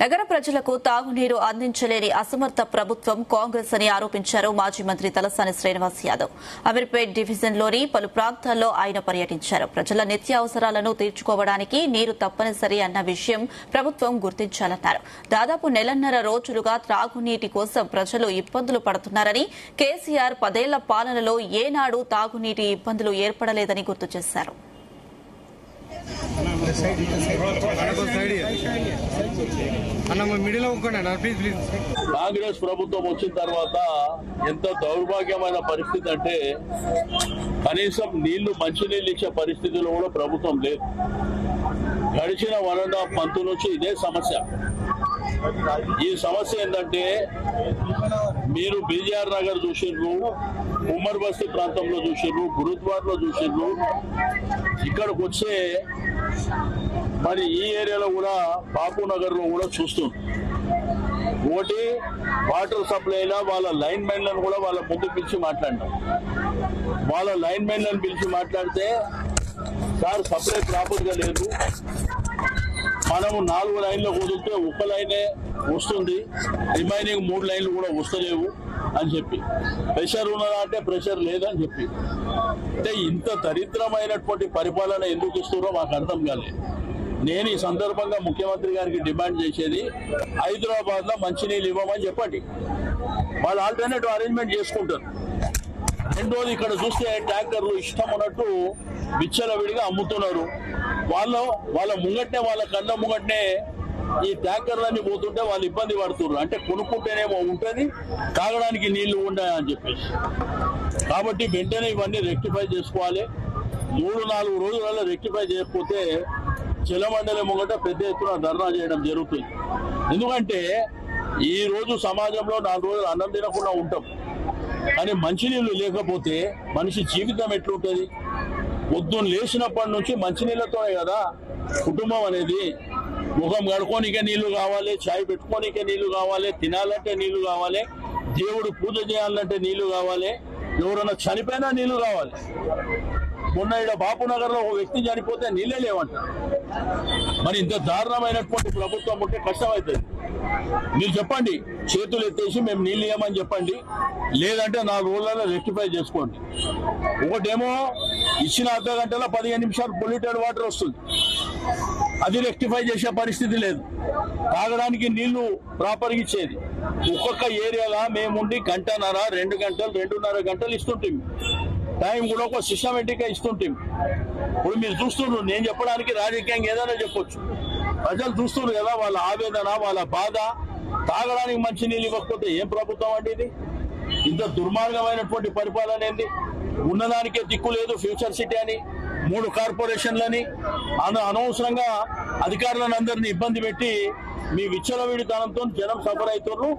నగర ప్రజలకు తాగునీరు అందించలేని అసమర్థ ప్రభుత్వం కాంగ్రెస్ అని ఆరోపించారు మాజీ మంత్రి తలసాని శ్రీనివాస్ యాదవ్. అమీర్పేట్ డివిజన్లోని పలు ప్రాంతాల్లో ఆయన పర్యటించారు. ప్రజల నిత్యావసరాలను తీర్చుకోవడానికి నీరు తప్పనిసరి అన్న విషయం ప్రభుత్వం గుర్తించాలన్నారు. దాదాపు నెలన్నర రోజులుగా త్రాగునీటి కోసం ప్రజలు ఇబ్బందులు పడుతున్నారని, కేసీఆర్ 10 ఏళ్ల పాలనలో ఏనాడు తాగునీటి ఇబ్బందులు ఏర్పడలేదని గుర్తు చేశారు. కాంగ్రెస్ ప్రభుత్వం వచ్చిన తర్వాత ఎంత దౌర్భాగ్యమైన పరిస్థితి అంటే కనీసం మంచినీళ్ళు ఇచ్చే పరిస్థితిలో కూడా ప్రభుత్వం లేదు. గడిచిన 1.5 month నుంచి ఇదే సమస్య. ఈ సమస్య ఏంటంటే మీరు బీజేఆర్ నగర్ చూసిండ్రు, ఉమ్మర్ బస్తీ ప్రాంతంలో చూసిండ్రు, గురుద్వార్లో చూసిండ్రు, ఇక్కడికి వచ్చే మరి ఈ ఏరియాలో కూడా బాపు నగర్ లో కూడా చూస్తున్నారు. ఒకటి వాటర్ సప్లైలా వాళ్ళ లైన్ మెన్లను కూడా వాళ్ళ ముందు పిలిచి మాట్లాడినాం. వాళ్ళ లైన్ మెన్లను పిలిచి మాట్లాడితే సార్ సప్లై ప్రాపర్ గా లేదు, మనము 4 లైన్లు కుదిరితే 1 లైనే వస్తుంది, రిమైనింగ్ 3 లైన్లు కూడా వస్తలేవు అని చెప్పి, ప్రెషర్ ఉన్నదా అంటే ప్రెషర్ లేదని చెప్పి. అంటే ఇంత దరిద్రమైనటువంటి పరిపాలన ఎందుకు ఇస్తున్నారో మాకు అర్థం కాలేదు. నేను ఈ సందర్భంగా ముఖ్యమంత్రి గారికి డిమాండ్ చేసేది, హైదరాబాద్ లో మంచినీళ్ళు ఇవ్వమని చెప్పండి. వాళ్ళు ఆల్టర్నేటివ్ అరేంజ్మెంట్ చేసుకుంటారు. రెండోది ఇక్కడ చూస్తే ట్యాంకర్లు ఇష్టం ఉన్నట్టు విచ్చలవిడిగా అమ్ముతున్నారు. వాళ్ళ ముంగట్నే, వాళ్ళ కళ్ళ ముంగట్నే ఈ ట్యాంకర్లన్నీ పోతుంటే వాళ్ళు ఇబ్బంది పడుతున్నారు. అంటే కొనుక్కుంటేనేమో ఉంటుంది, తాగడానికి నీళ్లు ఉంటాయని చెప్పేసి. కాబట్టి వెంటనే ఇవన్నీ రెక్టిఫై చేసుకోవాలి. 3-4 రోజులలో రెక్టిఫై చేయకపోతే జలమండలి ముంగట పెద్ద ఎత్తున ధర్నా చేయడం జరుగుతుంది. ఎందుకంటే ఈ రోజు సమాజంలో 4 రోజులు అన్నం తినకుండా ఉంటాం, కానీ మంచినీళ్లు లేకపోతే మనిషి జీవితం ఎట్లుంటుంది? పొద్దున్న లేచినప్పటి నుంచి మంచినీళ్లతోనే కదా కుటుంబం అనేది. ముఖం కడుకోనికే నీళ్లు కావాలి, చాయ్ పెట్టుకోనికే నీళ్లు కావాలి, తినాలంటే నీళ్లు కావాలి, దేవుడు పూజ చేయాలంటే నీళ్లు కావాలి, ఎవరైనా చనిపోయినా నీళ్లు కావాలి. మొన్న ఇక్కడ బాపునగర్ లో ఒక వ్యక్తి చనిపోతే నీళ్ళే లేవంట. మరి ఇంత దారుణమైనటువంటి ప్రభుత్వం ఉంటే కష్టమవుతుంది. మీరు చెప్పండి, చేతులు ఎత్తేసి మేము నీళ్ళు ఇవ్వమని చెప్పండి, లేదంటే 4 రోజులలో రెక్టిఫై చేసుకోండి. ఒకటేమో ఇచ్చిన అర్ధ గంటలో 15 నిమిషాలు పొల్యూటెడ్ వాటర్ వస్తుంది, అది రెక్టిఫై చేసే పరిస్థితి లేదు. తాగడానికి నీళ్లు ప్రాపర్గా ఇచ్చేది ఒక్కొక్క ఏరియాలో మేముండి 1.5 గంటలు, 2 గంటలు, 2.5 గంటలు ఇస్తుంటాం. టైం కూడా ఒక సిస్టమేటిక్ గా ఇస్తుంటాం. ఇప్పుడు మీరు చూస్తున్నారు, నేను చెప్పడానికి రాజకీయంగా ఏదైనా చెప్పొచ్చు, ప్రజలు చూస్తున్నారు కదా వాళ్ళ ఆవేదన, వాళ్ళ బాధ. తాగడానికి మంచి నీళ్ళు ఇవ్వకపోతే ఏం ప్రభుత్వం అంటే ఇది? ఇంత దుర్మార్గమైనటువంటి పరిపాలన ఏంది? ఉన్నదానికే దిక్కు లేదు. ఫ్యూచర్ సిటీ అని 3 కార్పొరేషన్లని అనవసరంగా అధికారులను అందరినీ ఇబ్బంది పెట్టి మీ విచ్చలవిడితనంతో జనం సఫర్ అవుతున్నారు.